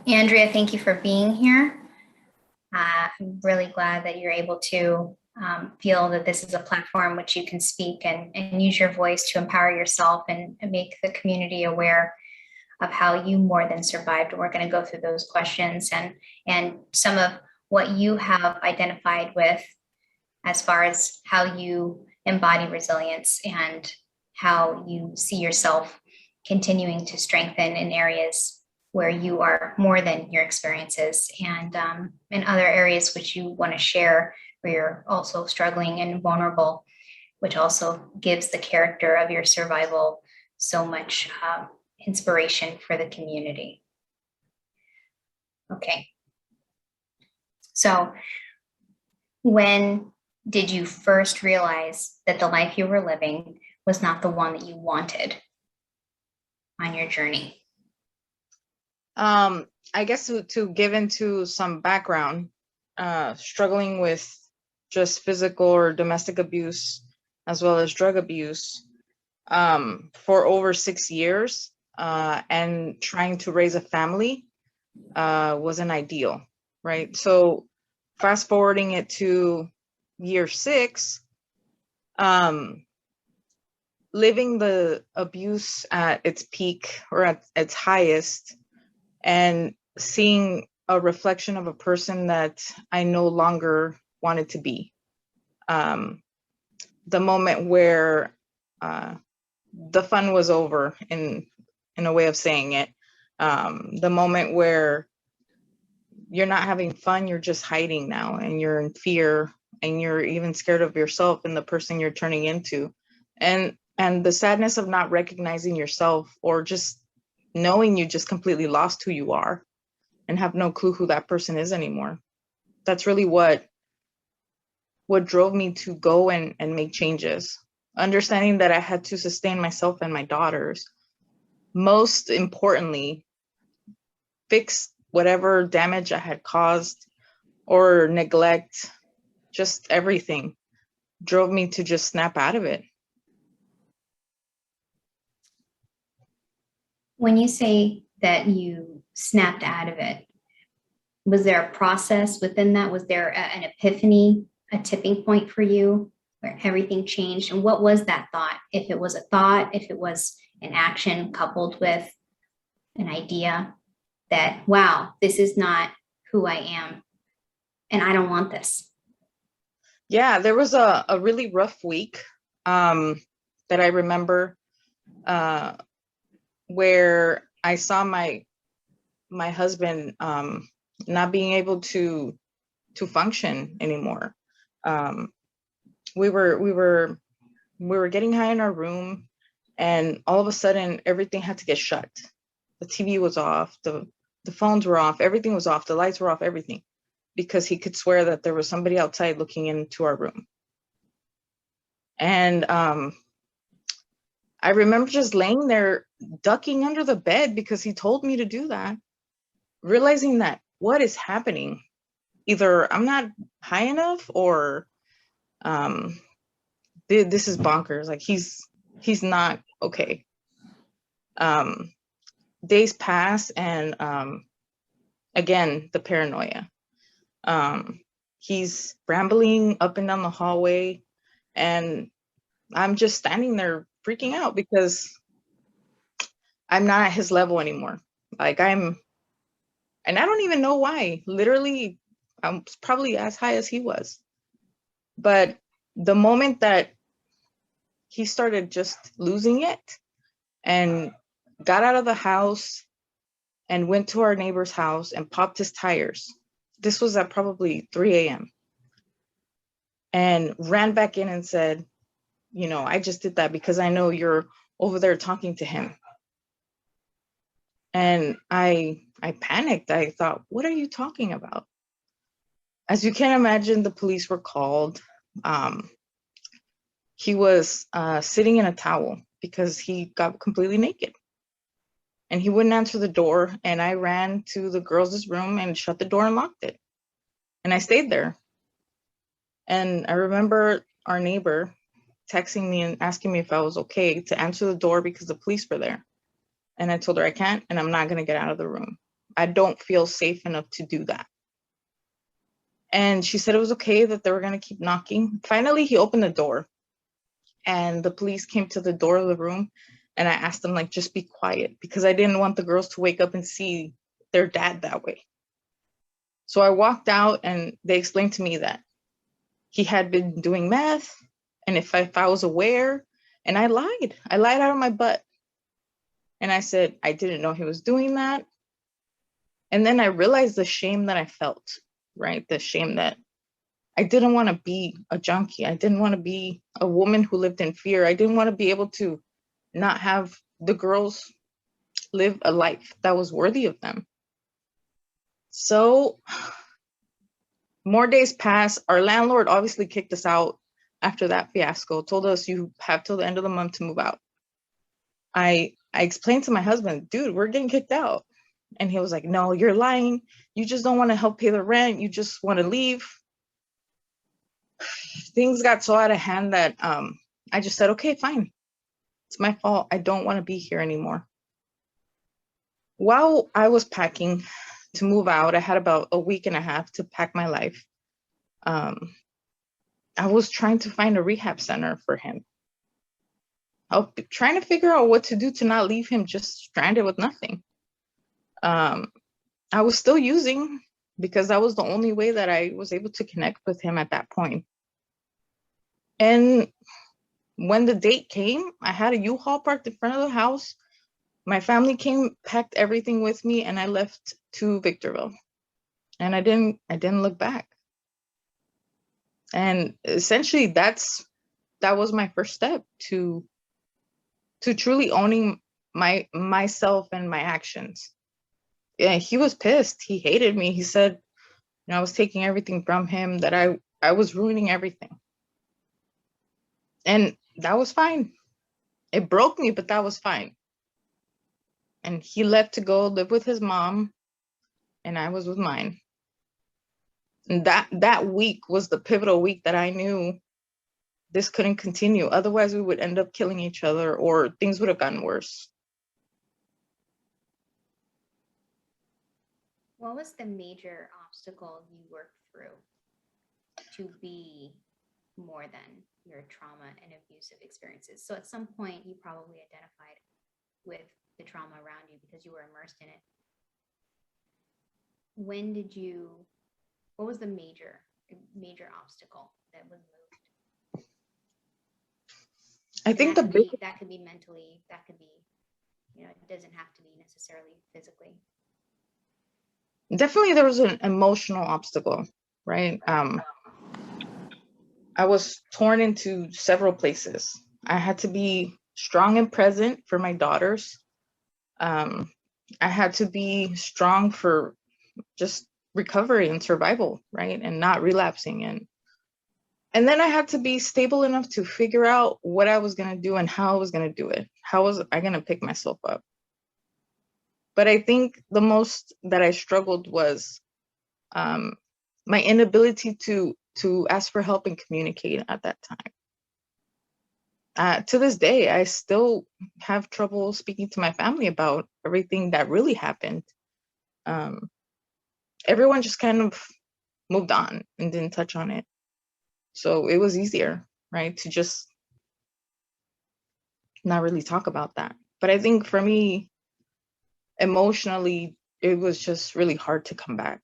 Andrea, thank you for being here. I'm really glad that you're able to feel that this is a platform which you can speak and use your voice to empower yourself and make the community aware of how you more than survived. We're going to go through those questions and some of what you have identified with as far as how you embody resilience and how you see yourself continuing to strengthen in areas where you are more than your experiences, and in other areas which you want to share where you're also struggling and vulnerable, which also gives the character of your survival so much inspiration for the community. Okay. So when did you first realize that the life you were living was not the one that you wanted on your journey? I guess to give into some background, struggling with just physical or domestic abuse, as well as drug abuse, for over 6 years, and trying to raise a family wasn't ideal, right? So fast forwarding it to year 6, living the abuse at its peak or at its highest, and seeing a reflection of a person that I no longer wanted to be. The moment where the fun was over, in a way of saying it. The moment where you're not having fun, you're just hiding now, and you're in fear, and you're even scared of yourself and the person you're turning into. And the sadness of not recognizing yourself, or just knowing you just completely lost who you are and have no clue who that person is anymore. That's really what drove me to go and make changes. Understanding that I had to sustain myself and my daughters. Most importantly, fix whatever damage I had caused or neglect, just everything drove me to just snap out of it. When you say that you snapped out of it, was there a process within that? Was there an epiphany, a tipping point for you where everything changed? And what was that thought? If it was a thought, if it was an action coupled with an idea that, wow, this is not who I am and I don't want this. Yeah, there was a really rough week that I remember, where I saw my husband not being able to function anymore. We were getting high in our room, and all of a sudden everything had to get shut. The TV was off, the phones were off, everything was off, the lights were off, everything, because he could swear that there was somebody outside looking into our room. And I remember just laying there, ducking under the bed because he told me to do that, realizing that what is happening? Either I'm not high enough, or this is bonkers. Like he's not okay. Days pass, and again, the paranoia. He's rambling up and down the hallway, and I'm just standing there freaking out because I'm not at his level anymore. Like and I don't even know why. Literally, I'm probably as high as he was. But the moment that he started just losing it and got out of the house and went to our neighbor's house and popped his tires. This was at probably 3 a.m. and ran back in and said, I just did that because I know you're over there talking to him. And I panicked. I thought, what are you talking about? As you can imagine, the police were called. He was sitting in a towel because he got completely naked. And he wouldn't answer the door. And I ran to the girls' room and shut the door and locked it. And I stayed there. And I remember our neighbor texting me and asking me if I was okay to answer the door because the police were there. And I told her I can't, and I'm not going to get out of the room. I don't feel safe enough to do that. And she said it was okay, that they were going to keep knocking. Finally, he opened the door, and the police came to the door of the room, and I asked them, like, just be quiet, because I didn't want the girls to wake up and see their dad that way. So I walked out, and they explained to me that he had been doing meth, and if I was aware, and I lied out of my butt. And I said, I didn't know he was doing that. And then I realized the shame that I felt, right? The shame that I didn't want to be a junkie. I didn't want to be a woman who lived in fear. I didn't want to be able to not have the girls live a life that was worthy of them. So more days passed. Our landlord obviously kicked us out after that fiasco, told us you have till the end of the month to move out. I explained to my husband, dude, we're getting kicked out. And he was like, no, you're lying. You just don't want to help pay the rent. You just want to leave. Things got so out of hand that I just said, okay, fine. It's my fault. I don't want to be here anymore. While I was packing to move out, I had about a week and a half to pack my life. I was trying to find a rehab center for him. I was trying to figure out what to do to not leave him just stranded with nothing. I was still using, because that was the only way that I was able to connect with him at that point. And when the date came, I had a U-Haul parked in front of the house. My family came, packed everything with me, and I left to Victorville. And I didn't look back. And essentially that was my first step to truly owning myself and my actions. Yeah, he was pissed. He hated me. He said, I was taking everything from him, that I was ruining everything. And that was fine. It broke me, but that was fine. And he left to go live with his mom, and I was with mine. And that week was the pivotal week that I knew this couldn't continue. Otherwise, we would end up killing each other, or things would have gotten worse. What was the major obstacle you worked through to be more than your trauma and abusive experiences? So at some point, you probably identified with the trauma around you because you were immersed in it. What was the major obstacle that was moved? I think that could be mentally, that could be, it doesn't have to be necessarily physically. Definitely there was an emotional obstacle, right? I was torn into several places. I had to be strong and present for my daughters. I had to be strong for just recovery and survival, right? And not relapsing. And then I had to be stable enough to figure out what I was going to do and how I was going to do it. How was I going to pick myself up? But I think the most that I struggled was my inability to ask for help and communicate at that time. To this day, I still have trouble speaking to my family about everything that really happened. Everyone just kind of moved on and didn't touch on it. So it was easier, right, to just not really talk about that. But I think for me, emotionally, it was just really hard to come back.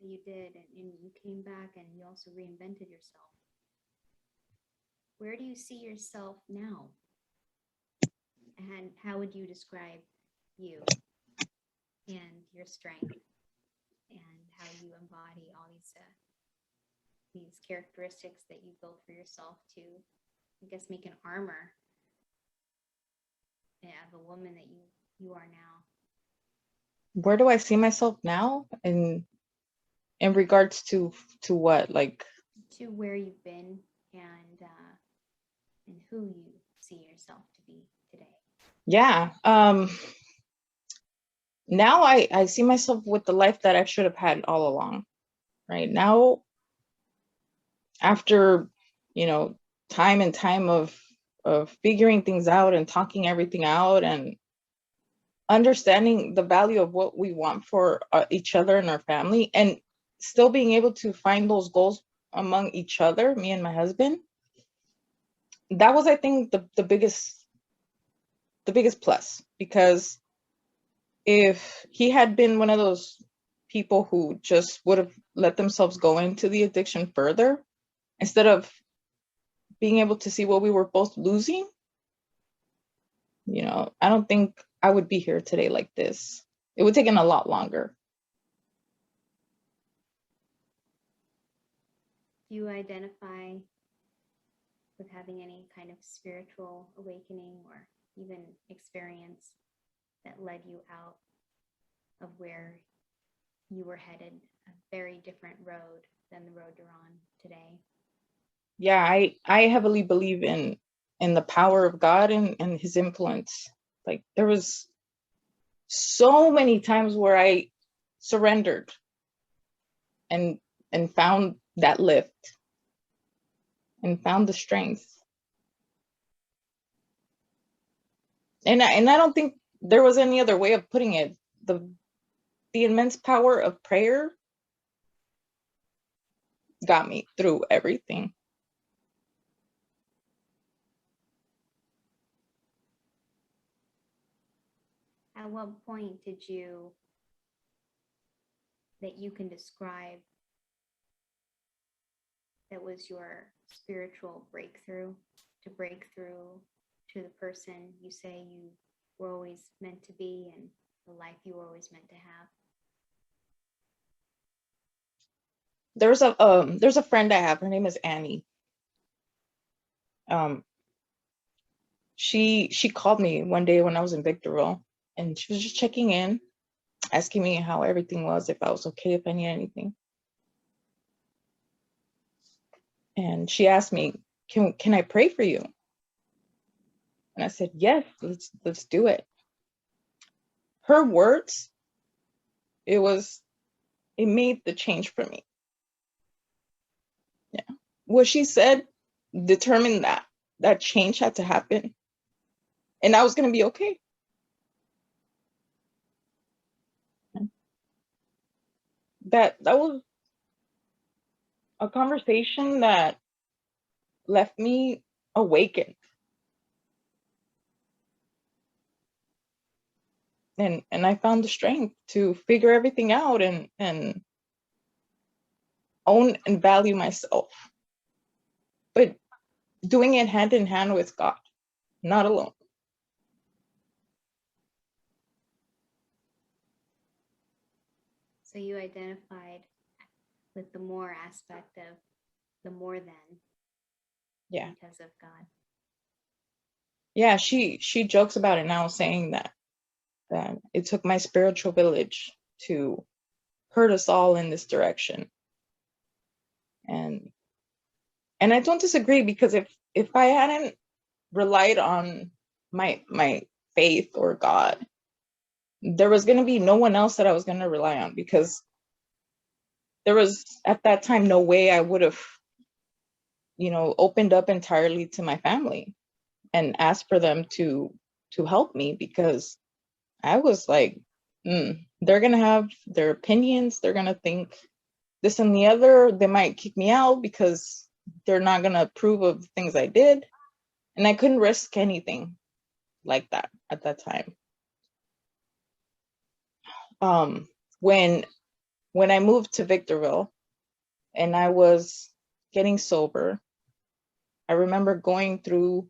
You did, and you came back, and you also reinvented yourself. Where do you see yourself now? And how would you describe you and your strength, and how you embody all these characteristics that you built for yourself to, I guess, make an armor of a woman that you are now? Where do I see myself now in regards to what? Like, to where you've been, and who you see yourself to be today. Yeah. Now I see myself with the life that I should have had all along. Right now, after time and time of figuring things out and talking everything out and understanding the value of what we want for each other and our family, and still being able to find those goals among each other, me and my husband. That was, I think, the biggest plus, because if he had been one of those people who just would have let themselves go into the addiction further, instead of being able to see what we were both losing, I don't think I would be here today like this. It would take a lot longer. Do you identify with having any kind of spiritual awakening or even experience that led you out of where you were headed, a very different road than the road you're on today? Yeah, I heavily believe in the power of God and his influence. Like, there was so many times where I surrendered and found that lift and found the strength. And I don't think there was any other way of putting it. The immense power of prayer got me through everything. At what point that you can describe, that was your spiritual breakthrough, to break through to the person you say you were always meant to be and the life you were always meant to have? There's a friend I have. Her name is Annie. She called me one day when I was in Victorville, and she was just checking in, asking me how everything was, if I was okay, if I need anything. And she asked me, can I pray for you? And I said, yes, let's do it. Her words, it made the change for me. Yeah. What she said determined that change had to happen, and I was going to be okay. That was a conversation that left me awakened. And I found the strength to figure everything out and own and value myself. But doing it hand in hand with God, not alone. So you identified with the more aspect of the more than. Yeah. Because of God. Yeah, she jokes about it now, saying that it took my spiritual village to hurt us all in this direction. And I don't disagree, because if I hadn't relied on my faith or God, there was going to be no one else that I was going to rely on, because there was at that time no way I would have opened up entirely to my family and asked for them to help me, because I was like, they're going to have their opinions, they're going to think this and the other, they might kick me out because they're not going to approve of the things I did, and I couldn't risk anything like that at that time. When I moved to Victorville and I was getting sober, I remember going through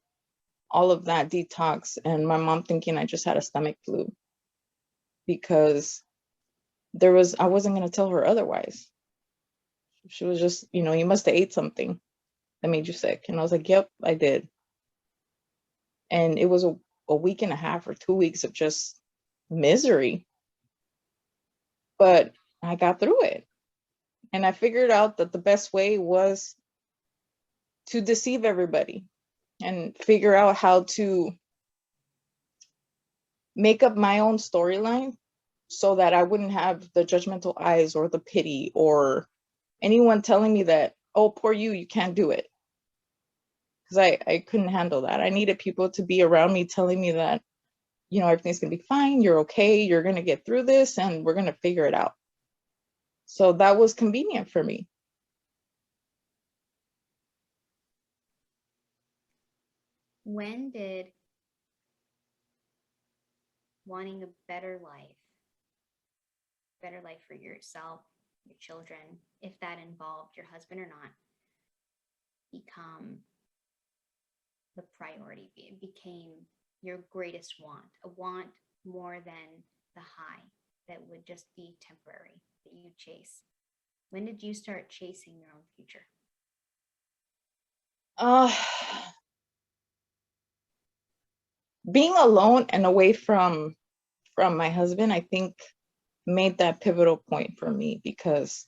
all of that detox and my mom thinking I just had a stomach flu, because I wasn't going to tell her otherwise. She was just, you must have ate something that made you sick. And I was like, yep, I did. And it was a week and a half or 2 weeks of just misery. But I got through it. And I figured out that the best way was to deceive everybody and figure out how to make up my own storyline so that I wouldn't have the judgmental eyes or the pity or anyone telling me that, oh, poor you can't do it. because I couldn't handle that. I needed people to be around me telling me that, you know, everything's gonna be fine, you're okay, you're gonna get through this, and we're gonna figure it out. So that was convenient for me. When did wanting a better life for yourself, your children, if that involved your husband or not, become the priority? It became your greatest want, a want more than the high that would just be temporary that you chase. When did you start chasing your own future? Uh, Being alone and away from my husband, I think made that pivotal point for me, because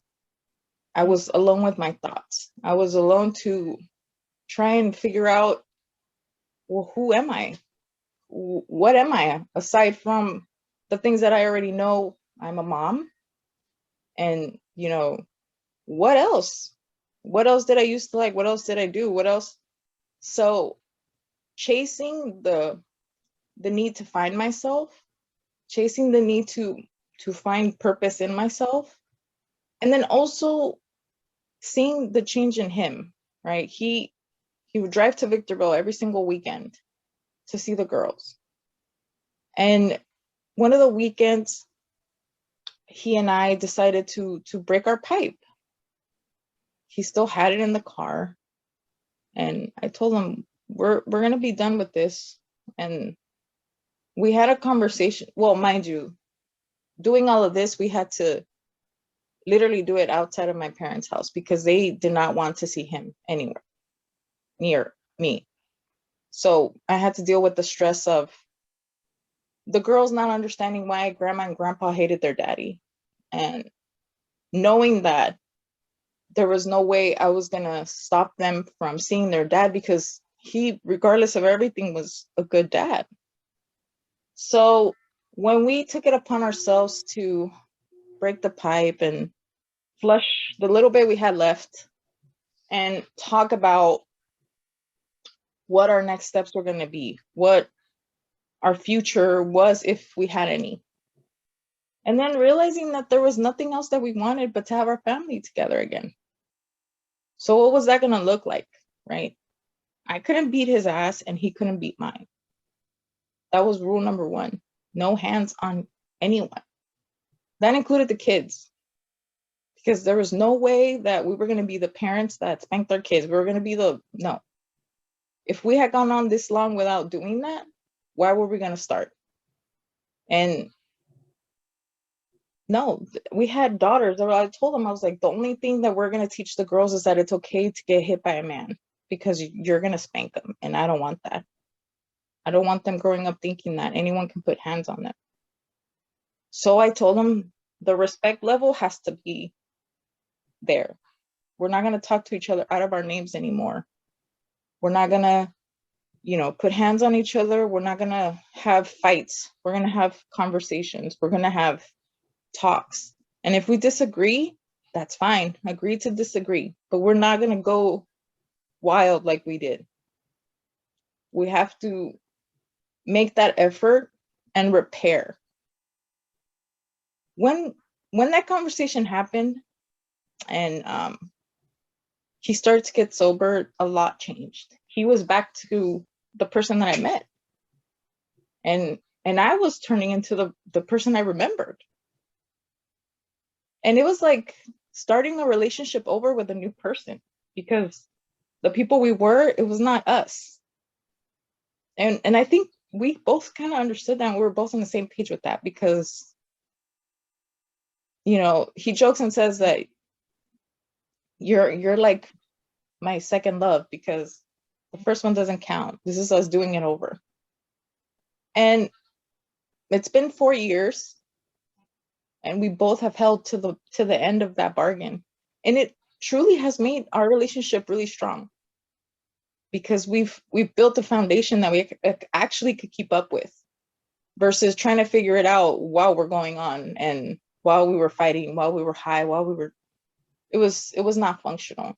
I was alone with my thoughts. I was alone to try and figure out, well, who am I? What am I aside from the things that I already know? I'm a mom, and you know, what else? What else did I used to like? What else did I do? What else? So chasing the need to find myself, chasing the need to find purpose in myself, and then also seeing the change in him, right? He would drive to Victorville every single weekend to see the girls. And one of the weekends, he and I decided to break our pipe. He still had it in the car, and I told him, we're gonna be done with this. And we had a conversation. Well, mind you, doing all of this, we had to literally do it outside of my parents' house because they did not want to see him anywhere near me. So I had to deal with the stress of the girls not understanding why grandma and grandpa hated their daddy, and knowing that there was no way I was going to stop them from seeing their dad, because he, regardless of everything, was a good dad. So when we took it upon ourselves to break the pipe and flush the little bit we had left and talk about what our next steps were going to be, what our future was if we had any, and then realizing that there was nothing else that we wanted but to have our family together again. So what was that going to look like, right? I couldn't beat his ass and he couldn't beat mine. That was rule number one. No hands on anyone. That included the kids, because there was no way that we were going to be the parents that spanked their kids. We were going to be no. If we had gone on this long without doing that, why were we going to start? And no, we had daughters. I told them, I was like, the only thing that we're going to teach the girls is that it's okay to get hit by a man, because you're going to spank them. And I don't want that. I don't want them growing up thinking that anyone can put hands on them. So I told them the respect level has to be there. We're not going to talk to each other out of our names anymore. We're not going to, put hands on each other. We're not going to have fights. We're going to have conversations. We're going to have talks. And if we disagree, that's fine. Agree to disagree. But we're not going to go wild like we did. We have to make that effort and repair. When that conversation happened and he started to get sober, a lot changed. He was back to the person that I met. And I was turning into the person I remembered. And it was like starting a relationship over with a new person, because the people we were, it was not us. And I think we both kind of understood that, and we were both on the same page with that, because he jokes and says that you're like my second love, because the first one doesn't count. This is us doing it over. And it's been 4 years, and we both have held to the end of that bargain. And it truly has made our relationship really strong, because we've built a foundation that we actually could keep up with, versus trying to figure it out while we're going on, and while we were fighting, while we were high, it was not functional.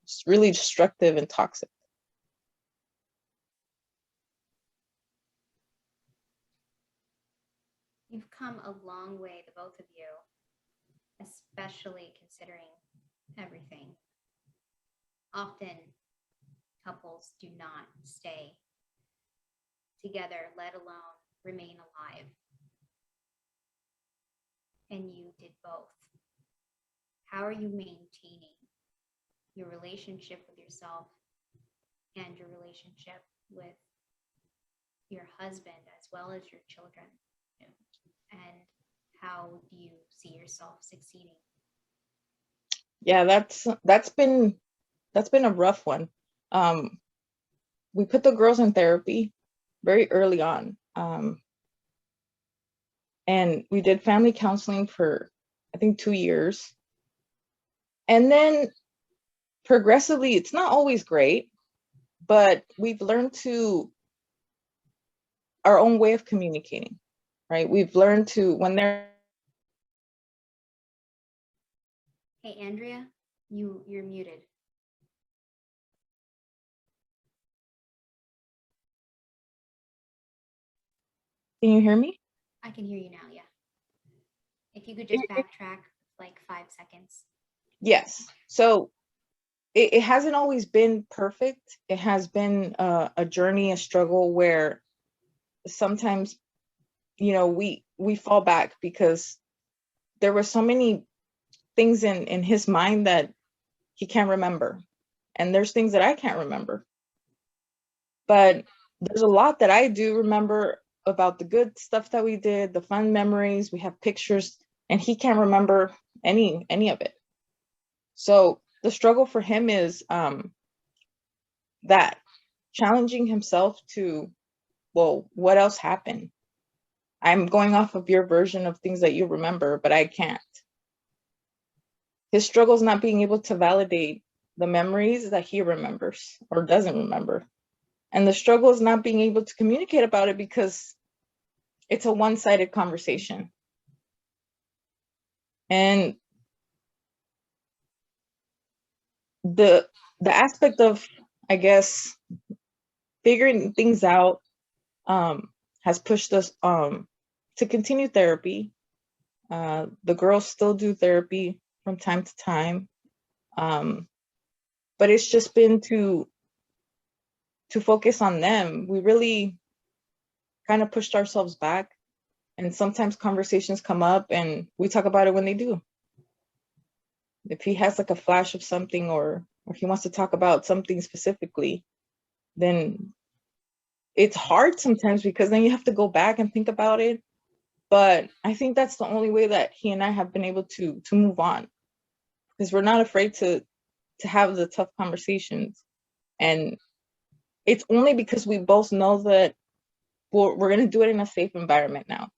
It's really destructive and toxic. You've come a long way, the both of you, especially considering everything. Often couples do not stay together, let alone remain alive. And you did both. How are you maintaining your relationship with yourself and your relationship with your husband as well as your children? And how do you see yourself succeeding? Yeah, that's been a rough one. We put the girls in therapy very early on. And we did family counseling for, I think, 2 years. And then progressively, it's not always great, but we've learned our own way of communicating, right? We've learned to, when they're. Hey, Andrea, you're muted. Can you hear me? I can hear you now, yeah. If you could just backtrack like 5 seconds. Yes. So it hasn't always been perfect. It has been a journey, a struggle where sometimes, we fall back because there were so many things in his mind that he can't remember. And there's things that I can't remember. But there's a lot that I do remember about the good stuff that we did, the fun memories, we have pictures, and he can't remember any of it. So the struggle for him is that challenging himself to, well, what else happened? I'm going off of your version of things that you remember, but I can't. His struggle is not being able to validate the memories that he remembers or doesn't remember. And the struggle is not being able to communicate about it because it's a one-sided conversation. And the aspect of, I guess, figuring things out has pushed us to continue therapy. The girls still do therapy from time to time. But it's just been to focus on them. We really kind of pushed ourselves back. And sometimes conversations come up and we talk about it when they do. If he has like a flash of something or he wants to talk about something specifically, then it's hard sometimes because then you have to go back and think about it. But I think that's the only way that he and I have been able to move on, because we're not afraid to have the tough conversations. And it's only because we both know that we're going to do it in a safe environment now.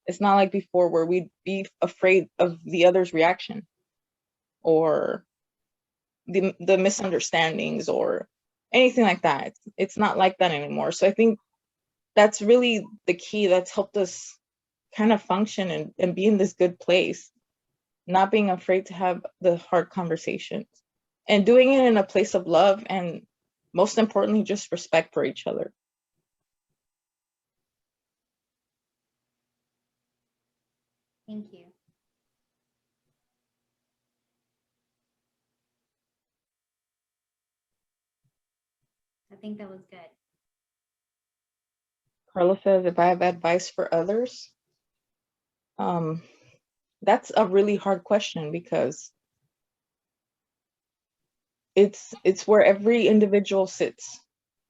It's not like before where we'd be afraid of the other's reaction or the misunderstandings or anything like that. It's not like that anymore. So I think that's really the key that's helped us kind of function and be in this good place, not being afraid to have the hard conversations and doing it in a place of love and, most importantly, just respect for each other. Thank you. I think that was good. Carla says, if I have advice for others, that's a really hard question because it's where every individual sits,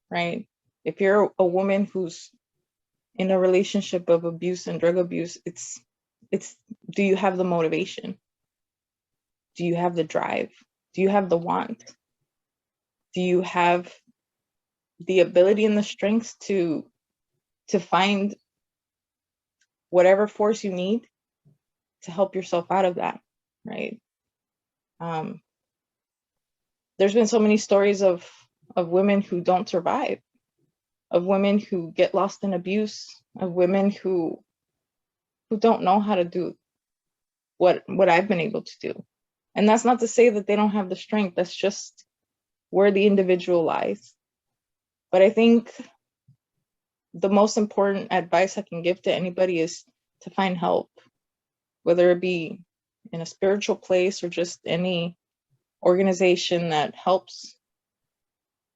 right? If you're a woman who's in a relationship of abuse and drug abuse, it's do you have the motivation? Do you have the drive? Do you have the want? Do you have the ability and the strength to find whatever force you need to help yourself out of that, right? There's been so many stories of women who don't survive, of women who get lost in abuse, of women who don't know how to do what I've been able to do. And that's not to say that they don't have the strength. That's just where the individual lies. But I think the most important advice I can give to anybody is to find help, whether it be in a spiritual place or just any organization that helps.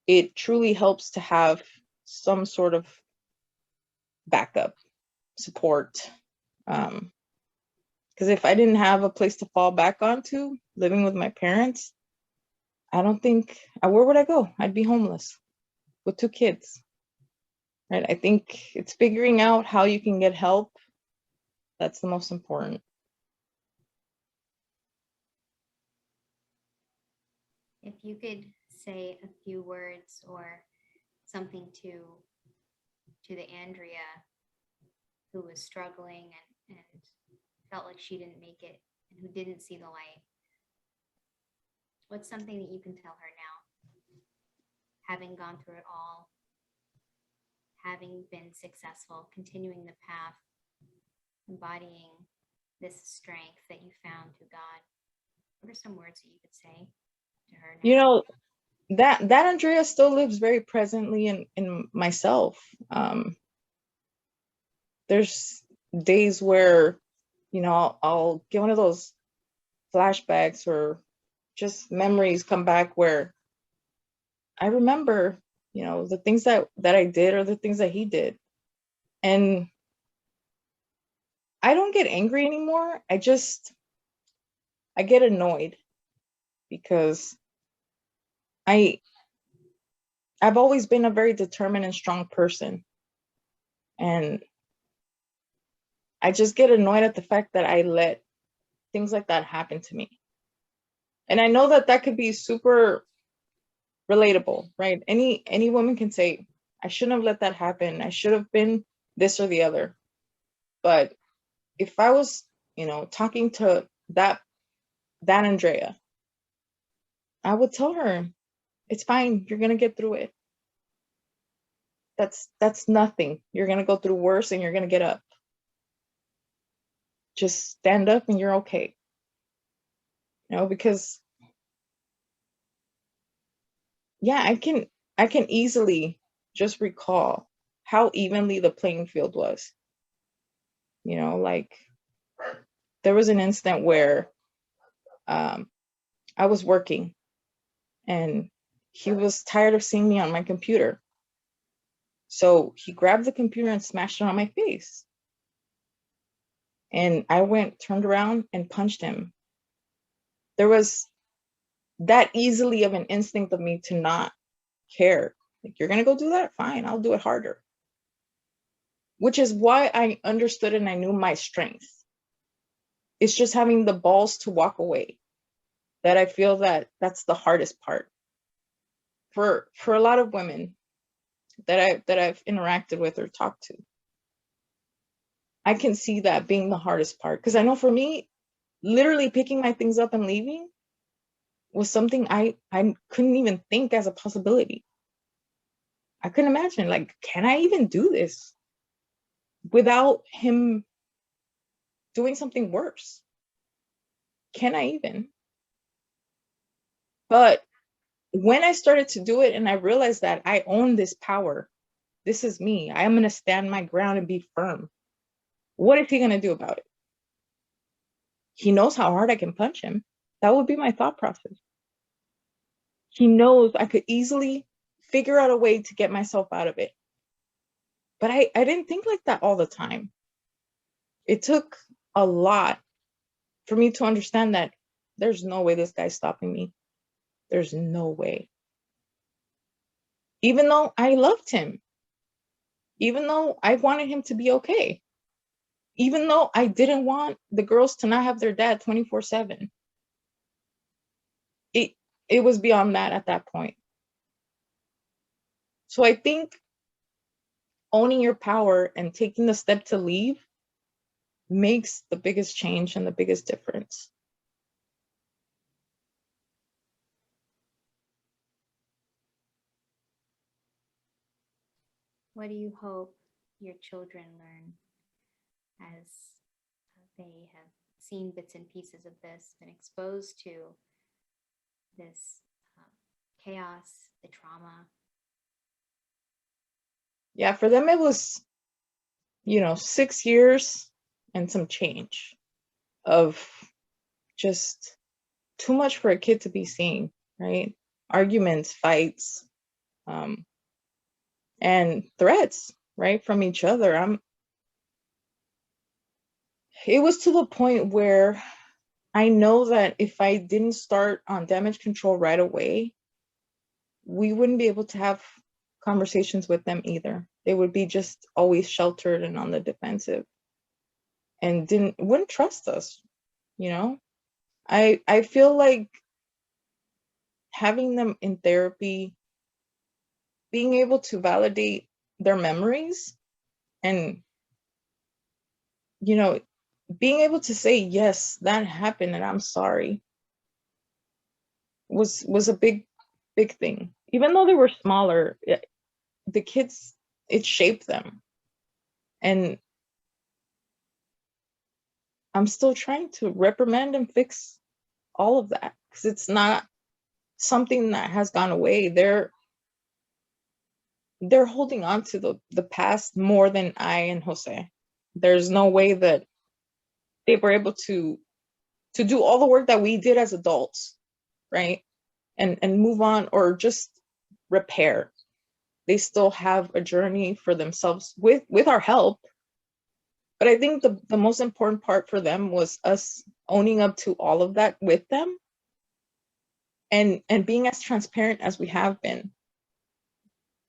It truly helps to have some sort of backup support. Because if I didn't have a place to fall back onto, living with my parents, I don't think, where would I go? I'd be homeless with 2 kids, right? I think it's figuring out how you can get help. That's the most important. If you could say a few words or something to the Andrea who was struggling and felt like she didn't make it and who didn't see the light, what's something that you can tell her now, having gone through it all, having been successful, continuing the path, embodying this strength that you found through God? What are some words that you could say to her now? You know, that Andrea still lives very presently in myself. There's days where, I'll get one of those flashbacks or just memories come back where I remember, the things that I did or the things that he did. And I don't get angry anymore. I get annoyed because I've always been a very determined and strong person. And I just get annoyed at the fact that I let things like that happen to me. And I know that could be super relatable, right? Any woman can say, I shouldn't have let that happen. I should have been this or the other. But if I was, talking to that Andrea, I would tell her, it's fine. You're going to get through it. That's nothing. You're going to go through worse and you're going to get up. Just stand up and you're okay. Because yeah, I can easily just recall how evenly the playing field was. Like there was an instant where I was working and he was tired of seeing me on my computer. So he grabbed the computer and smashed it on my face. And I turned around and punched him. There was that easily of an instinct of me to not care. Like, you're going to go do that? Fine, I'll do it harder. Which is why I understood and I knew my strength. It's just having the balls to walk away that I feel that's the hardest part. For a lot of women that I've interacted with or talked to, I can see that being the hardest part. Because I know for me, literally picking my things up and leaving was something I couldn't even think as a possibility. I couldn't imagine, like, can I even do this without him doing something worse? Can I even? But when I started to do it and I realized that I own this power, this is me, I am going to stand my ground and be firm. What is he going to do about it? He knows how hard I can punch him. That would be my thought process. He knows I could easily figure out a way to get myself out of it. But I didn't think like that all the time. It took a lot for me to understand that there's no way this guy's stopping me. There's no way. Even though I loved him, even though I wanted him to be okay, even though I didn't want the girls to not have their dad 24/7, it was beyond that at that point. So I think owning your power and taking the step to leave makes the biggest change and the biggest difference. What do you hope your children learn as they have seen bits and pieces of this, been exposed to this chaos, the trauma? Yeah, for them it was, 6 years and some change of just too much for a kid to be seeing, right? Arguments, fights, and threats, right, from each other. It was to the point where I know that if I didn't start on damage control right away, we wouldn't be able to have conversations with them either. They would be just always sheltered and on the defensive and wouldn't trust us, you know? I feel like having them in therapy, being able to validate their memories and, you know, being able to say, yes, that happened and I'm sorry, was a big thing. Even though they were smaller, the kids, it shaped them. And I'm still trying to reprimand and fix all of that because it's not something that has gone away. They're holding on to the past more than I and Jose. There's no way that they were able to do all the work that we did as adults, right? And move on or just repair. They still have a journey for themselves with our help. But I think the most important part for them was us owning up to all of that with them and being as transparent as we have been.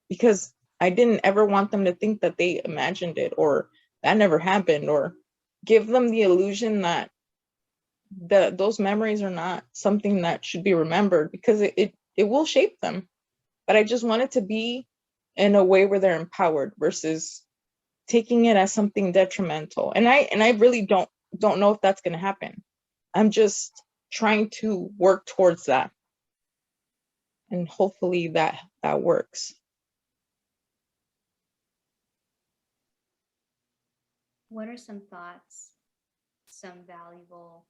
Because I didn't ever want them to think that they imagined it or that never happened, or give them the illusion that those memories are not something that should be remembered, because it will shape them. But I just want it to be in a way where they're empowered versus taking it as something detrimental. And I really don't know if that's going to happen. I'm just trying to work towards that, and hopefully that works. What are some thoughts, some valuable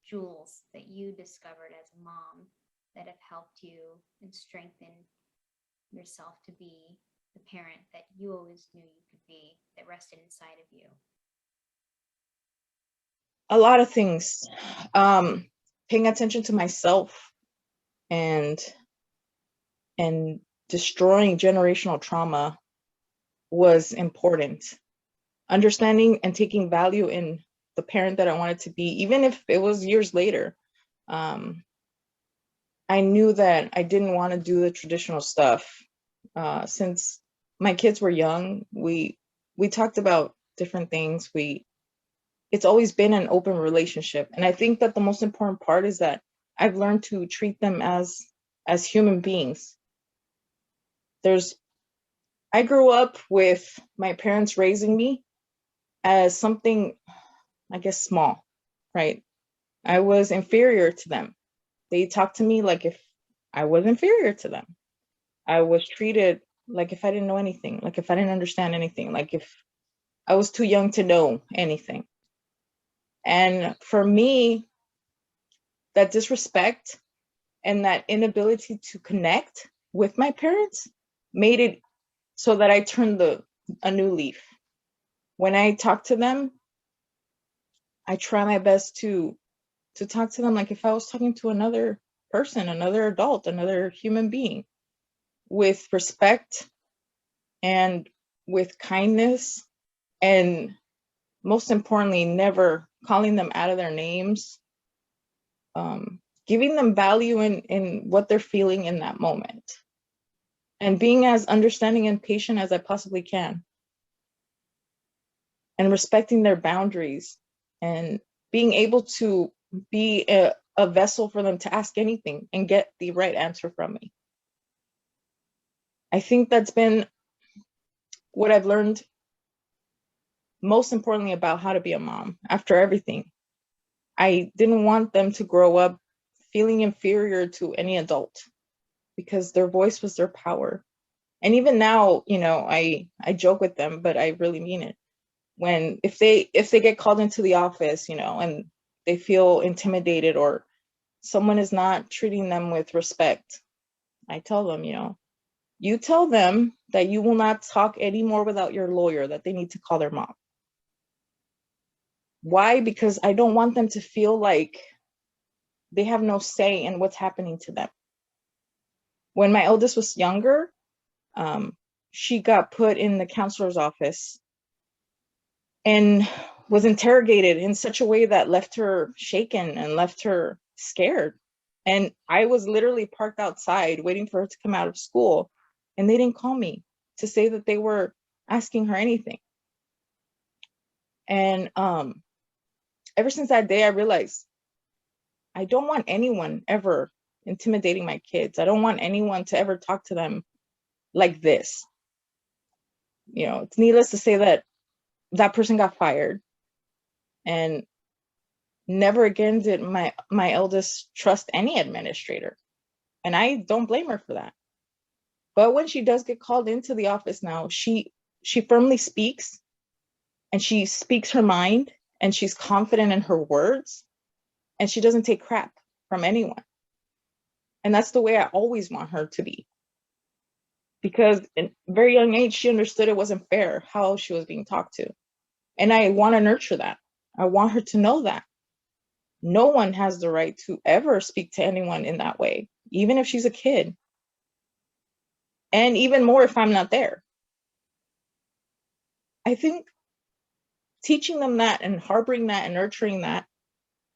jewels that you discovered as a mom that have helped you and strengthened yourself to be the parent that you always knew you could be, that rested inside of you? A lot of things. Paying attention to myself and destroying generational trauma was important. Understanding and taking value in the parent that I wanted to be, even if it was years later. I knew that I didn't want to do the traditional stuff. Since my kids were young, we talked about different things. It's always been an open relationship. And I think that the most important part is that I've learned to treat them as human beings. I grew up with my parents raising me as something, I guess, small, right? I was inferior to them. They talked to me like if I was inferior to them. I was treated like if I didn't know anything, like if I didn't understand anything, like if I was too young to know anything. And for me, that disrespect and that inability to connect with my parents made it so that I turned a new leaf. When I talk to them, I try my best to talk to them like if I was talking to another person, another adult, another human being, with respect and with kindness, and most importantly, never calling them out of their names, giving them value in what they're feeling in that moment, and being as understanding and patient as I possibly can, and respecting their boundaries, and being able to be a vessel for them to ask anything and get the right answer from me. I think that's been what I've learned most importantly about how to be a mom after everything. I didn't want them to grow up feeling inferior to any adult because their voice was their power. And even now, I joke with them, but I really mean it. When if they get called into the office, and they feel intimidated or someone is not treating them with respect, I tell them, You tell them that you will not talk anymore without your lawyer, that they need to call their mom. Why? Because I don't want them to feel like they have no say in what's happening to them. When my eldest was younger, she got put in the counselor's office and was interrogated in such a way that left her shaken and left her scared. And I was literally parked outside waiting for her to come out of school, and they didn't call me to say that they were asking her anything. And ever since that day, I realized I don't want anyone ever intimidating my kids. I don't want anyone to ever talk to them like this. You know, it's needless to say that that person got fired, and never again did my eldest trust any administrator. And I don't blame her for that. But when she does get called into the office now, she firmly speaks, and she speaks her mind, and she's confident in her words, and she doesn't take crap from anyone. And that's the way I always want her to be. Because in a very young age, she understood it wasn't fair how she was being talked to. And I want to nurture that. I want her to know that no one has the right to ever speak to anyone in that way, even if she's a kid. And even more if I'm not there. I think teaching them that and harboring that and nurturing that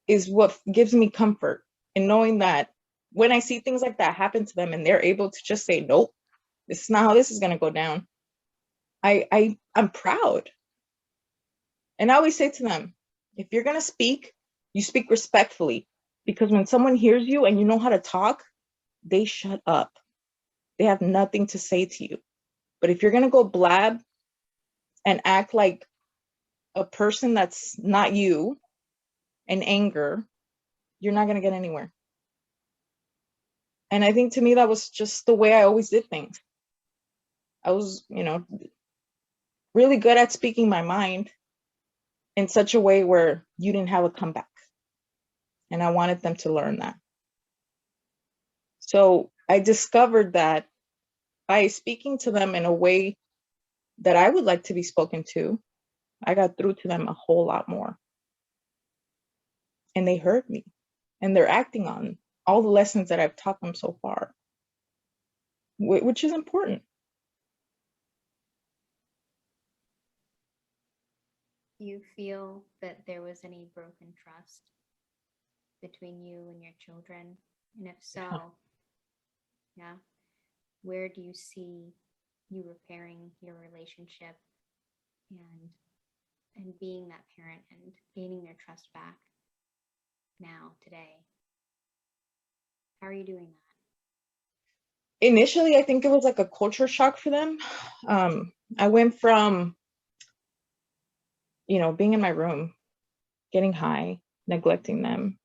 is what gives me comfort in knowing that when I see things like that happen to them and they're able to just say, nope, this is not how this is going to go down. I'm proud. And I always say to them, if you're going to speak, you speak respectfully, because when someone hears you and you know how to talk, they shut up. They have nothing to say to you. But if you're going to go blab and act like a person that's not you in anger, you're not going to get anywhere. And I think to me, that was just the way I always did things. I was, really good at speaking my mind in such a way where you didn't have a comeback. And I wanted them to learn that. So I discovered that by speaking to them in a way that I would like to be spoken to, I got through to them a whole lot more. And they heard me, and they're acting on all the lessons that I've taught them so far, which is important. Do you feel that there was any broken trust between you and your children? And if so, yeah, where do you see you repairing your relationship and being that parent and gaining their trust back now, today? How are you doing that? Initially, I think it was like a culture shock for them. I went from, being in my room, getting high, neglecting them.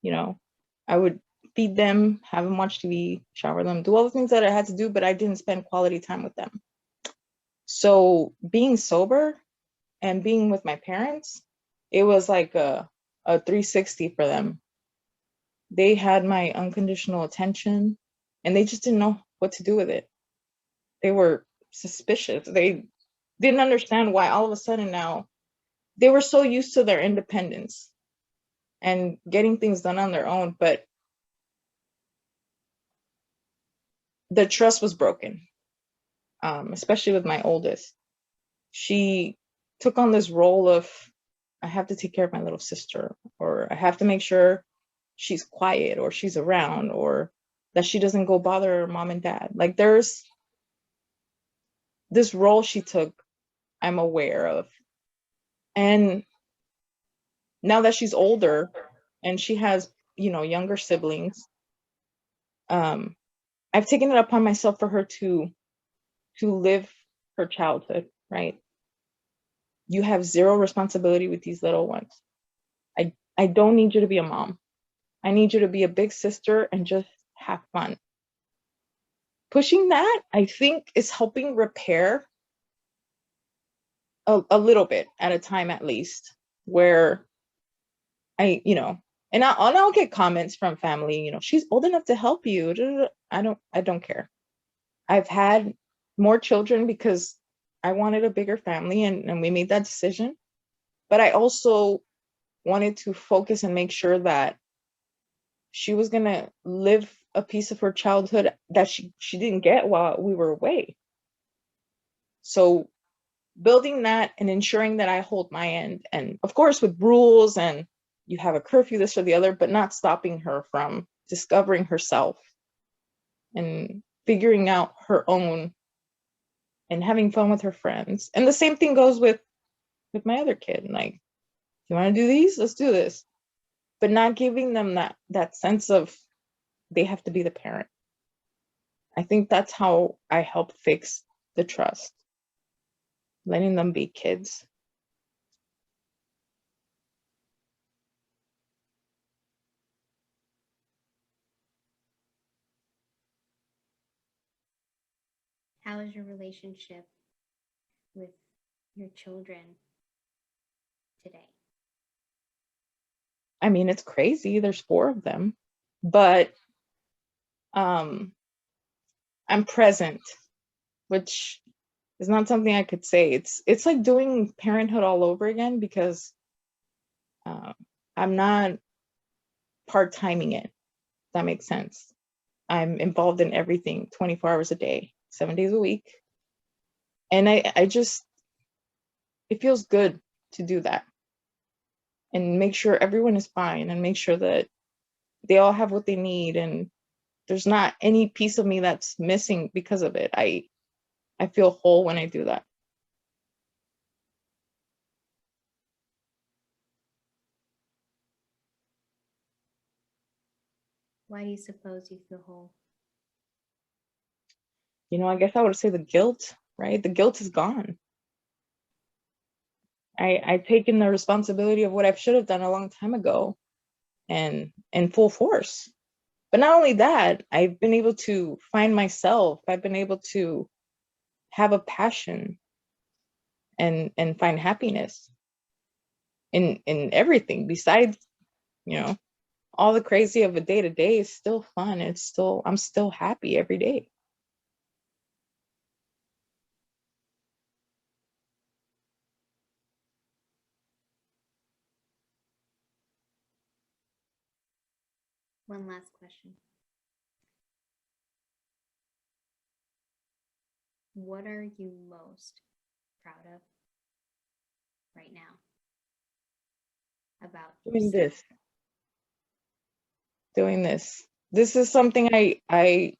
I would feed them, have them watch TV, shower them, do all the things that I had to do, but I didn't spend quality time with them. So being sober and being with my parents, it was like a 360 for them. They had my unconditional attention, and they just didn't know what to do with it. They were suspicious. They didn't understand why all of a sudden now they were so used to their independence and getting things done on their own, but the trust was broken, especially with my oldest. She took on this role of, I have to take care of my little sister, or I have to make sure she's quiet or she's around, or that she doesn't go bother her mom and dad. Like, there's this role she took, I'm aware of. And now that she's older and she has, younger siblings, I've taken it upon myself for her to live her childhood, right? You have zero responsibility with these little ones. I don't need you to be a mom. I need you to be a big sister and just have fun. Pushing that, I think, is helping repair a little bit at a time, at least, where and I'll get comments from family, she's old enough to help you. I don't care. I've had more children because I wanted a bigger family, and we made that decision. But I also wanted to focus and make sure that she was going to live a piece of her childhood that she didn't get while we were away. So building that and ensuring that I hold my end, and of course with rules, and you have a curfew, this or the other, but not stopping her from discovering herself and figuring out her own and having fun with her friends. And the same thing goes with my other kid. Like, you want to do these? Let's do this. But not giving them that sense of they have to be the parent. I think that's how I help fix the trust, letting them be kids. How is your relationship with your children today? I mean, it's crazy. There's 4 of them, but I'm present, which is not something I could say. It's like doing parenthood all over again, because I'm not part-timing it. If that makes sense. I'm involved in everything 24 hours a day, 7 days a week. And I just, it feels good to do that and make sure everyone is fine and make sure that they all have what they need, and there's not any piece of me that's missing because of it. I feel whole when I do that. Why do you suppose you feel whole? You know, I guess I would say the guilt, right? The guilt is gone. I've taken the responsibility of what I should have done a long time ago, and in full force. But not only that, I've been able to find myself. I've been able to have a passion and find happiness in everything besides, you know, all the crazy of a day to day is still fun. I'm still happy every day. One last question. What are you most proud of right now about Doing yourself? this, doing this. This is something I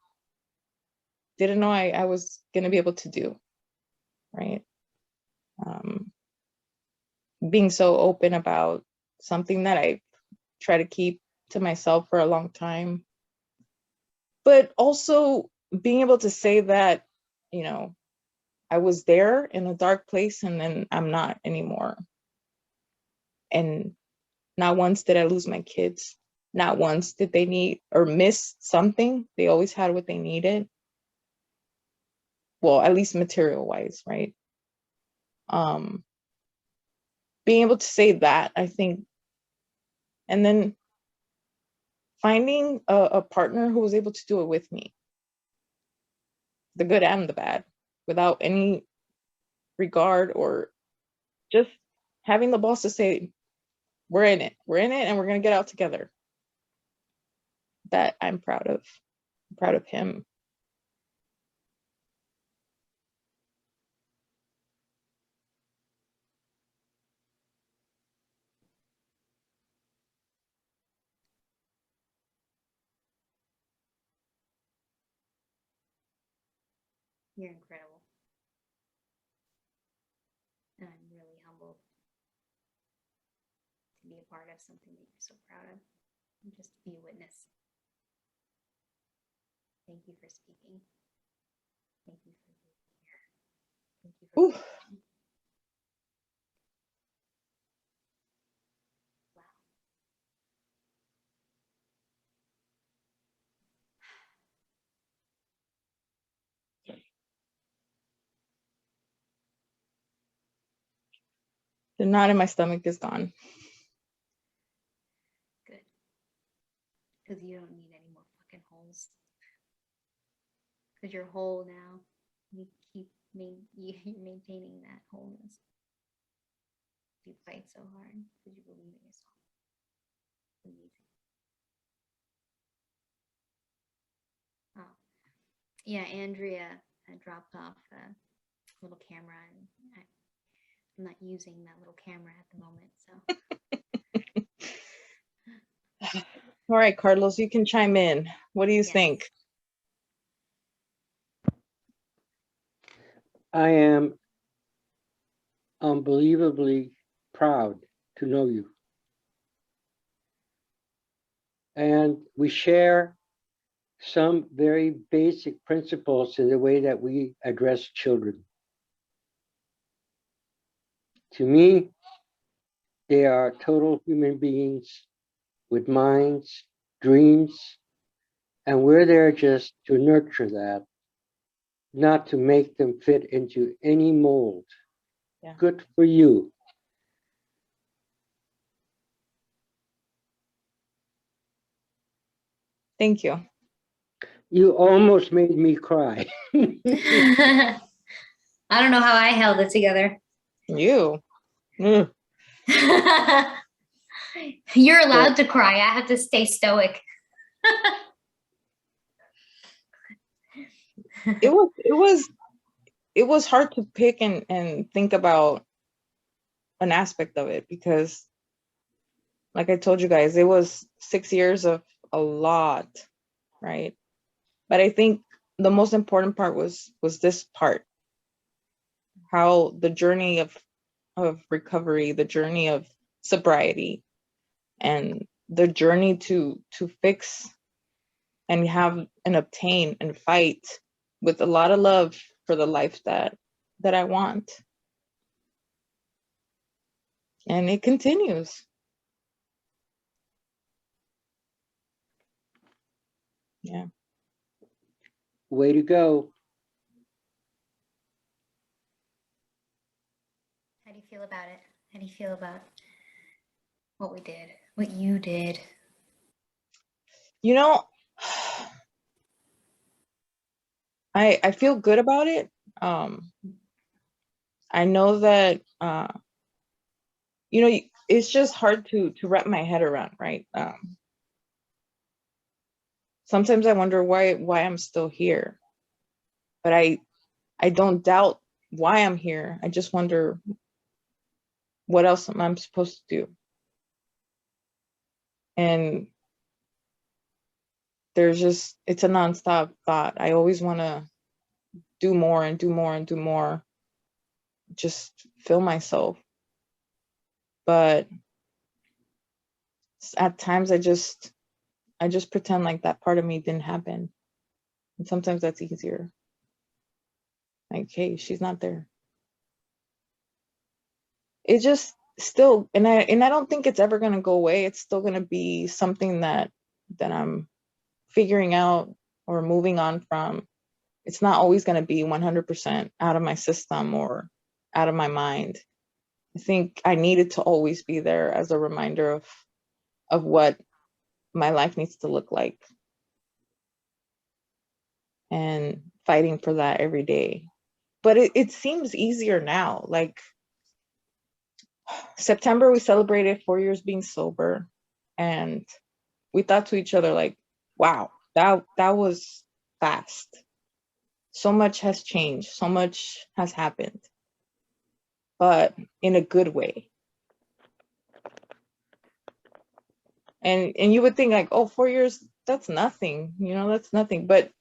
didn't know I was gonna be able to do, right? Um, Being so open about something that I try to keep to myself for a long time, but also being able to say that, you know, I was there in a dark place and then I'm not anymore. And not once did I lose my kids. Not once did they need or miss something. They always had what they needed. Well, at least material wise, right? Um, Being able to say that, I think, and then finding a partner who was able to do it with me, the good and the bad, without any regard, or just having the boss to say, we're in it, and we're going to get out together. That I'm proud of. I'm proud of him. You're incredible. And I'm really humbled to be a part of something that you're so proud of and just be a witness. Thank you for speaking. Thank you for being here. Thank you for listening. Wow. The knot in my stomach is gone. Good. Because you don't need any more fucking holes. because you're whole now. You keep you're maintaining that wholeness. You fight so hard because you believe in yourself. Amazing. Oh, yeah, Andrea had dropped off a little camera, and I'm not using that little camera at the moment, so. All right, Carlos, you can chime in. What do you think? I am unbelievably proud to know you. And we share some very basic principles in the way that we address children. To me, they are total human beings with minds, dreams, and we're there just to nurture that, not to make them fit into any mold. Yeah. Good for you. Thank you. You almost made me cry. I don't know how I held it together. You. Mm. You're allowed to cry. I have to stay stoic. It was hard to pick and think about an aspect of it, because like I told you guys, it was 6 years of a lot, right? But I think the most important part was this part, how the journey of recovery, the journey of sobriety, and the journey to fix and have and obtain and fight with a lot of love for the life that I want. And it continues. Yeah. Way to go. How do you feel about it? How do you feel about what we did, what you did? You know, I feel good about it. I know that you know, it's just hard to wrap my head around, right? Sometimes I wonder why I'm still here, but I don't doubt why I'm here. I just wonder what else am I supposed to do. And it's a nonstop thought. I always want to do more and do more and do more, just fill myself. But at times I just pretend like that part of me didn't happen. And sometimes that's easier. Like, hey, she's not there. It just still, and I don't think it's ever going to go away. It's still going to be something that I'm figuring out or moving on from. It's not always going to be 100% out of my system or out of my mind. I think I needed to always be there as a reminder of what my life needs to look like, and fighting for that every day. But it seems easier now. Like September, we celebrated 4 years being sober, and we thought to each other, like, wow, that was fast. So much has changed. So much has happened, but in a good way. And you would think like, oh, 4 years, that's nothing, that's nothing. But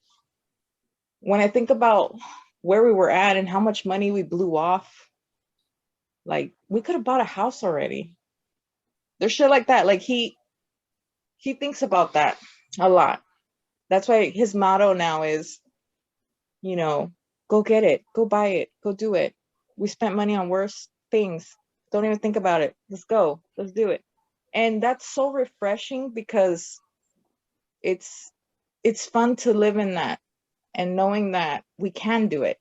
when I think about where we were at and how much money we blew off, like we could have bought a house already. There's shit like that. Like he thinks about that a lot. That's why his motto now is, go get it, go buy it, go do it. We spent money on worse things. Don't even think about it. Let's go. Let's do it. And that's so refreshing, because it's fun to live in that and knowing that we can do it,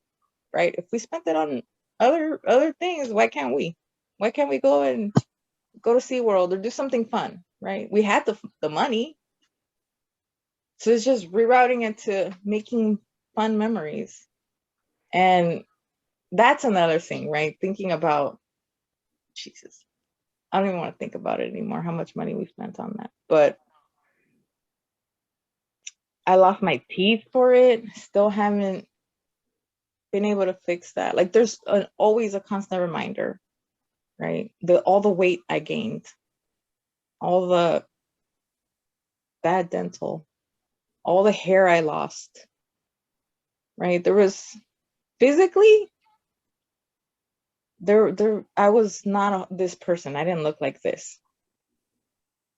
right? If we spent it on other things, why can't we? Why can't we go to SeaWorld or do something fun, right? We had the money. So it's just rerouting it to making fun memories. And that's another thing, right? Thinking about, Jesus, I don't even want to think about it anymore, how much money we spent on that. But I lost my teeth for it. Still haven't been able to fix that. Like there's always a constant reminder, right? All the weight I gained, all the bad dental, all the hair I lost, right? There was physically, I was not this person. I didn't look like this.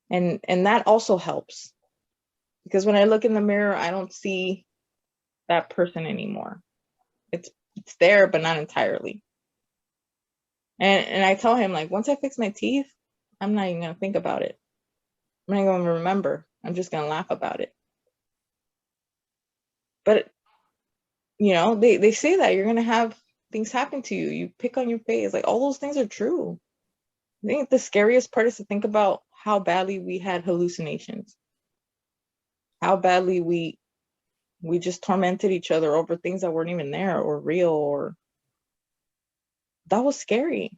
And that also helps, because when I look in the mirror, I don't see that person anymore. It's there, but not entirely. And I tell him, like, once I fix my teeth, I'm not even gonna think about it. I'm not gonna remember. I'm just gonna laugh about it. But you know, they say that you're gonna have things happen to you. You pick on your face, like all those things are true. I think the scariest part is to think about how badly we had hallucinations, how badly we just tormented each other over things that weren't even there or real, or that was scary.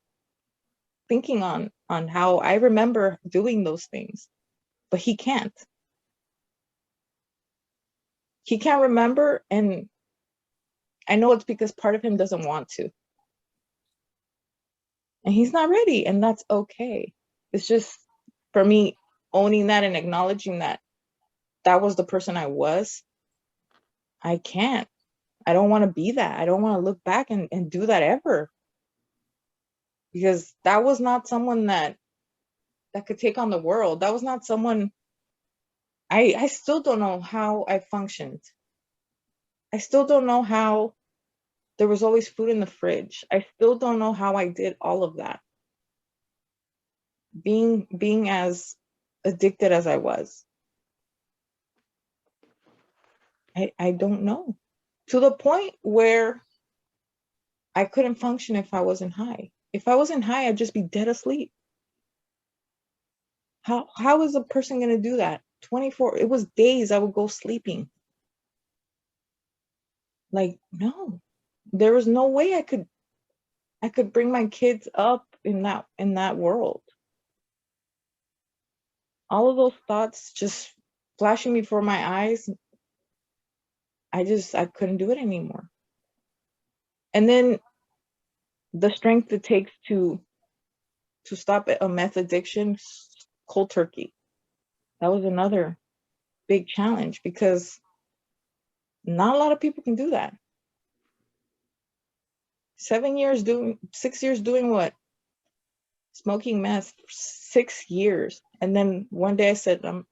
Thinking on how I remember doing those things, but he can't. He can't remember, and I know it's because part of him doesn't want to. And he's not ready, and that's okay. It's just for me owning that and acknowledging that that was the person I was. I can't. I don't want to be that. I don't want to look back and do that ever. Because that was not someone that could take on the world. That was not someone. I still don't know how I functioned. I still don't know how there was always food in the fridge. I still don't know how I did all of that. Being as addicted as I was. I don't know. To the point where I couldn't function if I wasn't high. If I wasn't high, I'd just be dead asleep. How is a person gonna do that? 24, it was days I would go sleeping. Like, no. There was no way I could bring my kids up in that world. All of those thoughts just flashing before my eyes. I couldn't do it anymore. And then the strength it takes to stop a meth addiction, cold turkey. That was another big challenge, because not a lot of people can do that. 6 years doing what? Smoking meth for 6 years. And then one day I said, I'm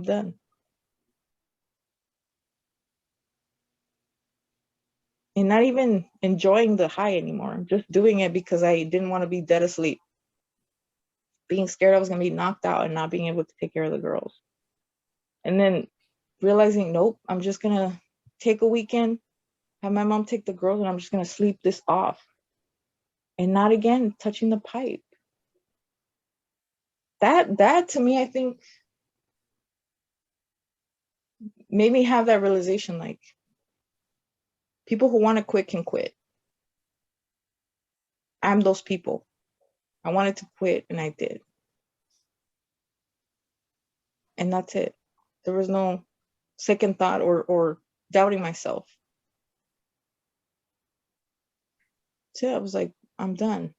done. And not even enjoying the high anymore. Just doing it because I didn't want to be dead asleep. Being scared I was going to be knocked out and not being able to take care of the girls. And then realizing, nope, I'm just going to take a weekend, have my mom take the girls, and I'm just going to sleep this off. And not again touching the pipe. That to me, I think, made me have that realization, like, people who want to quit can quit. I'm those people. I wanted to quit and I did. And that's it. There was no second thought or doubting myself. So I was like, I'm done.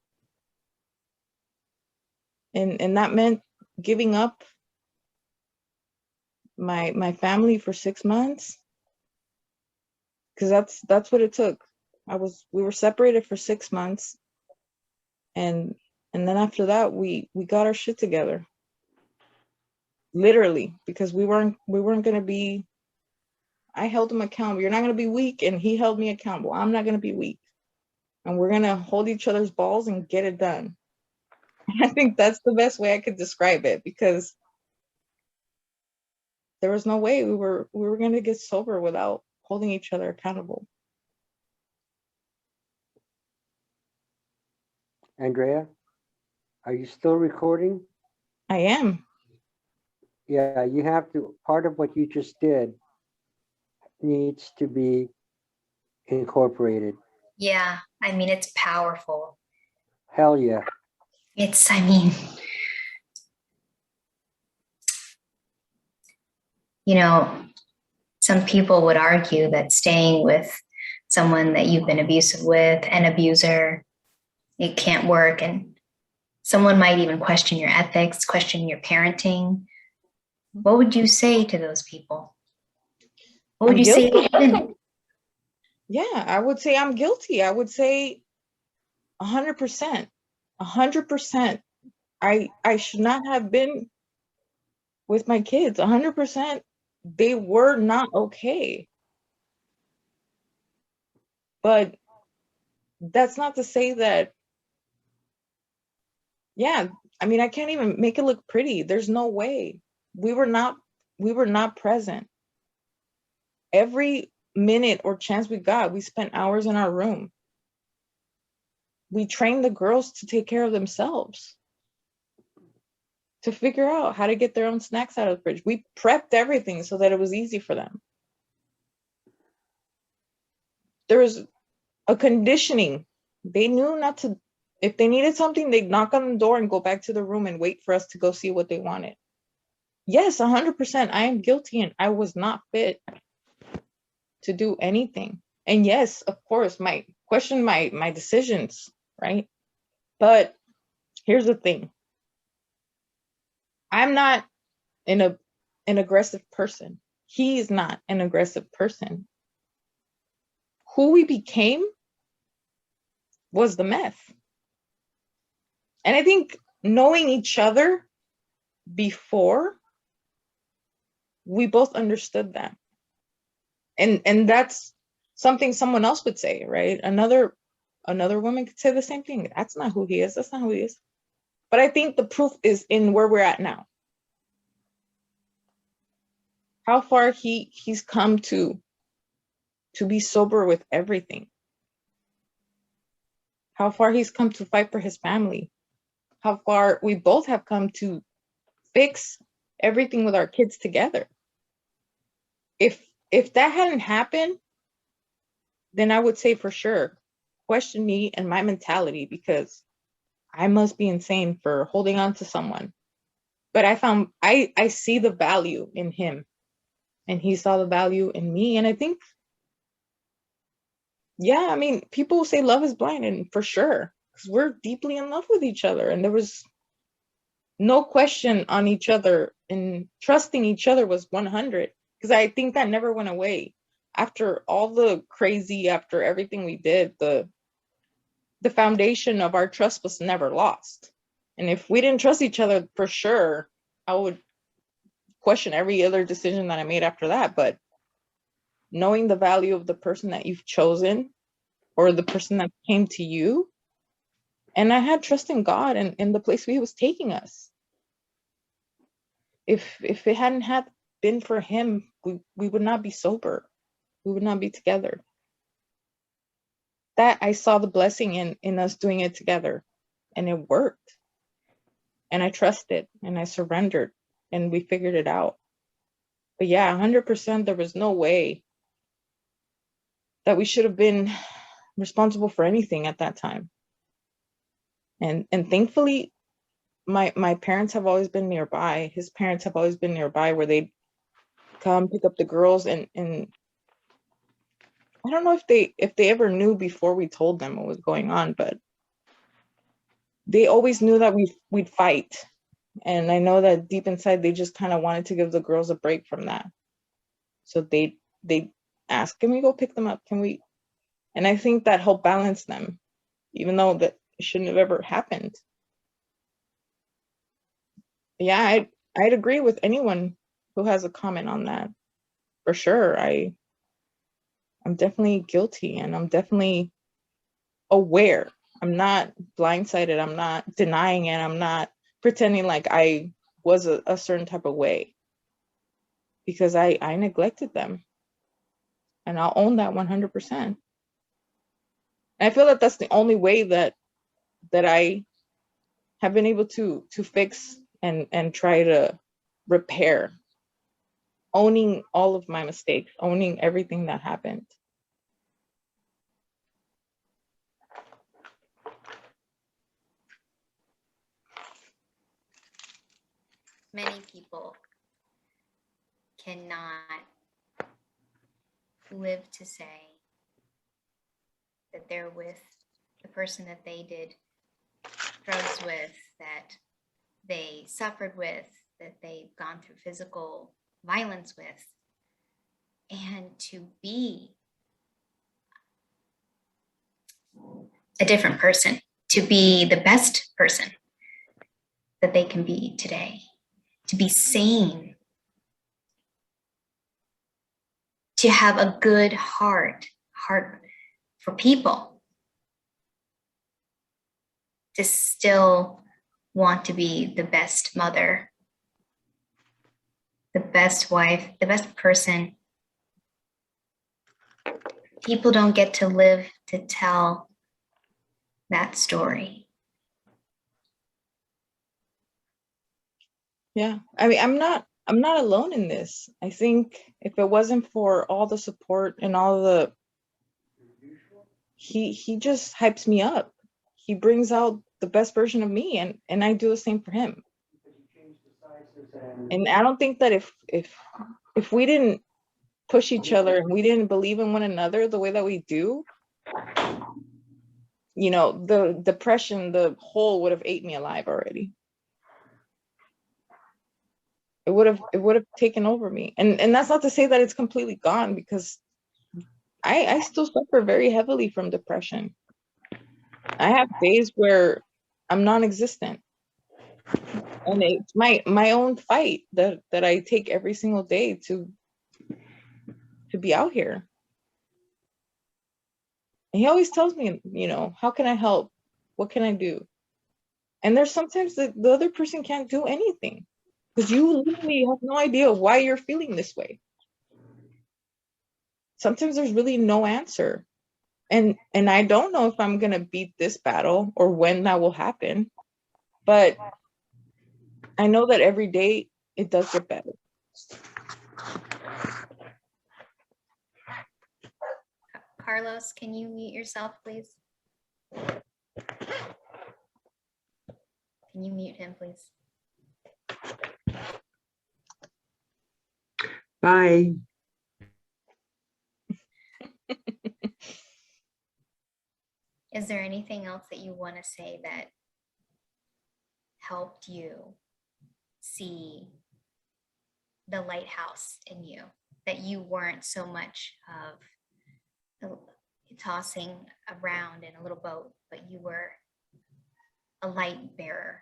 And that meant giving up my family for 6 months. Because that's what it took. We were separated for 6 months. And then after that we got our shit together. Literally, because we weren't gonna be, I held him accountable. You're not gonna be weak, and he held me accountable. I'm not gonna be weak. And we're gonna hold each other's balls and get it done. I think that's the best way I could describe it, because there was no way we were gonna get sober without holding each other accountable. Andrea, are you still recording? I am. Yeah, you have to, part of what you just did needs to be Incorporated. Yeah, I mean, it's powerful. Hell yeah. It's, I mean, you know, some people would argue that staying with someone that you've been abusive with, an abuser, it can't work. And someone might even question your ethics, question your parenting. What would you say to those people? What would I'm you say? guilty. Yeah, I would say I'm guilty. I would say 100%. 100%. I should not have been with my kids. 100%. They were not okay. But that's not to say that, yeah, I mean, I can't even make it look pretty. There's no way. We were not present. Every minute or chance we got, we spent hours in our room. We trained the girls to take care of themselves, to figure out how to get their own snacks out of the fridge. We prepped everything so that it was easy for them. There was a conditioning. They knew not to, if they needed something, they'd knock on the door and go back to the room and wait for us to go see what they wanted. Yes, 100%, I am guilty and I was not fit to do anything. And yes, of course, my decisions, right? But here's the thing. I'm not an aggressive person. He is not an aggressive person. Who we became was the meth. And I think knowing each other before, we both understood that. And that's something someone else would say, right? Another woman could say the same thing. That's not who he is. That's not who he is. But I think the proof is in where we're at now. How far he's come to be sober with everything. How far he's come to fight for his family. How far we both have come to fix everything with our kids together. If that hadn't happened, then I would say for sure, question me and my mentality, because I must be insane for holding on to someone. But I see the value in him, and he saw the value in me. And I think, yeah, I mean, people say love is blind, and for sure, because we're deeply in love with each other, and there was no question on each other, and trusting each other was 100, because I think that never went away. After all the crazy, after everything we did, the foundation of our trust was never lost. And if we didn't trust each other, for sure, I would question every other decision that I made after that. But knowing the value of the person that you've chosen, or the person that came to you, and I had trust in God and in the place He was taking us. If it hadn't been for Him, we would not be sober. We would not be together. That I saw the blessing in us doing it together, and it worked. And I trusted and I surrendered, and we figured it out. But yeah, 100%, there was no way that we should have been responsible for anything at that time. And thankfully, my parents have always been nearby. His parents have always been nearby, where they'd come pick up the girls, and I don't know if they ever knew before we told them what was going on, but they always knew that we'd fight. And I know that deep inside they just kind of wanted to give the girls a break from that. So they ask, can we go pick them up? Can we? And I think that helped balance them, even though that shouldn't have ever happened. Yeah, I'd agree with anyone who has a comment on that. For sure. I'm definitely guilty, and I'm definitely aware. I'm not blindsided. I'm not denying it. I'm not pretending like I was a certain type of way, because I neglected them, and I'll own that 100%. And I feel that that's the only way that I have been able to fix and try to repair, owning all of my mistakes, owning everything that happened. many people cannot live to say that they're with the person that they did drugs with, that they suffered with, that they've gone through physical violence with, and to be a different person, to be the best person that they can be today, to be sane, to have a good heart for people, to still want to be the best mother, the best wife, the best person. People don't get to live to tell that story. Yeah. I mean, I'm not alone in this. I think if it wasn't for all the support and all the, he just hypes me up. He brings out the best version of me, and I do the same for him. And I don't think that if we didn't push each other and we didn't believe in one another the way that we do, you know, the depression, the hole would have ate me alive already. It would have taken over me. And that's not to say that it's completely gone, because I still suffer very heavily from depression. I have days where I'm non-existent. And it's my own fight that I take every single day to be out here. And he always tells me, you know, how can I help? What can I do? And there's sometimes that the other person can't do anything, because you literally have no idea why you're feeling this way. Sometimes there's really no answer. And I don't know if I'm going to beat this battle or when that will happen. But I know that every day it does get better. Carlos, can you mute yourself, please? Can you mute him, please? Bye. Is there anything else that you want to say that helped you see the lighthouse in you, that you weren't so much of tossing around in a little boat, but you were a light bearer,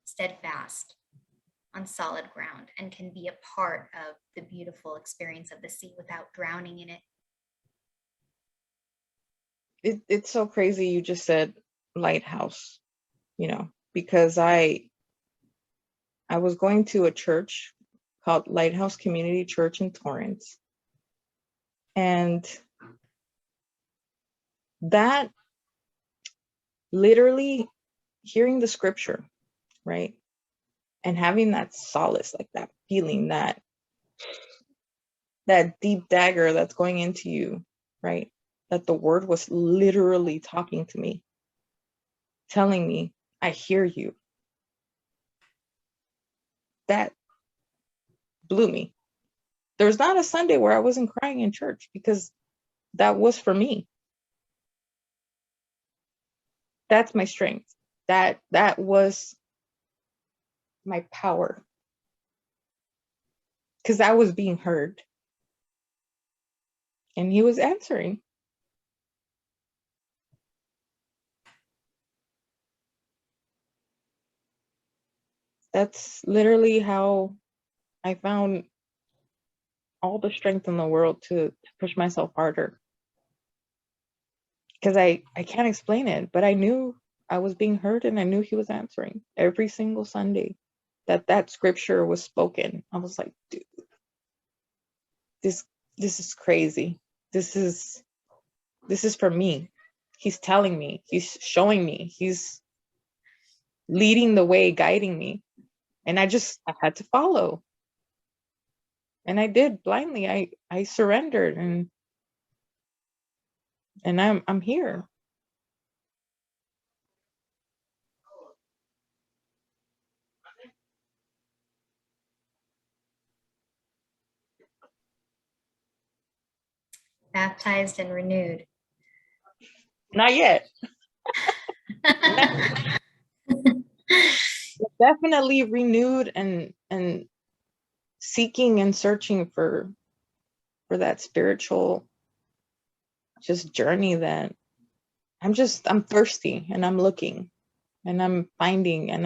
steadfast on solid ground, and can be a part of the beautiful experience of the sea without drowning in it? It's so crazy you just said lighthouse, you know, because I was going to a church called Lighthouse Community Church in Torrance. And that literally, hearing the scripture, right? And having that solace, like that feeling, that deep dagger that's going into you, right? That the word was literally talking to me, telling me, I hear you. That blew me. There's not a Sunday where I wasn't crying in church, because that was for me. That's my strength. That was my power, because I was being heard and he was answering. That's literally how I found all the strength in the world to push myself harder, because I can't explain it, but I knew I was being heard, and I knew he was answering every single Sunday that scripture was spoken. I was like, dude, this is crazy. This is for me. He's telling me, he's showing me, he's leading the way, guiding me. And I had to follow. And I did blindly. I surrendered, and I'm here. baptized and renewed? Not yet. Definitely renewed and seeking and searching for that spiritual just journey that I'm thirsty, and I'm looking, and I'm finding, and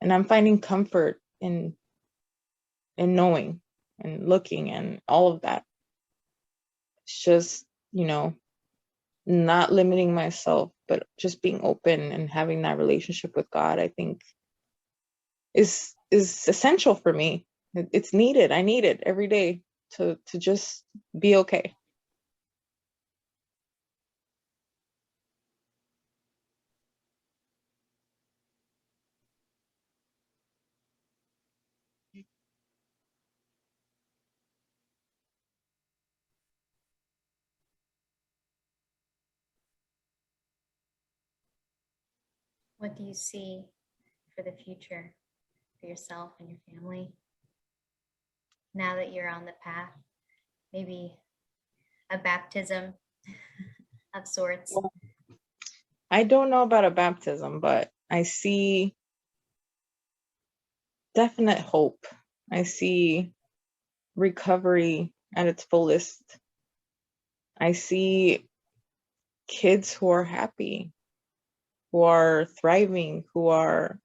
I'm finding comfort in knowing and looking and all of that. It's just, not limiting myself, but just being open and having that relationship with God, I think is essential for me. It's needed. I need it every day to just be okay. What do you see for the future for yourself and your family now that you're on the path? Maybe a baptism of sorts. Well, I don't know about a baptism, but I see definite hope. I see recovery at its fullest. I see kids who are happy, who are thriving, who are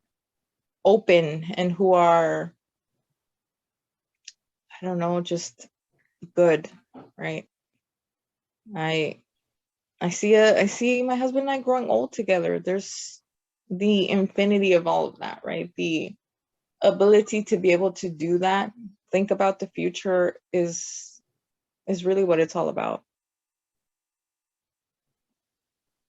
open, and who are, I don't know, just good, right? I see my husband and I growing old together. There's the infinity of all of that, right? The ability to be able to do that, think about the future is really what it's all about.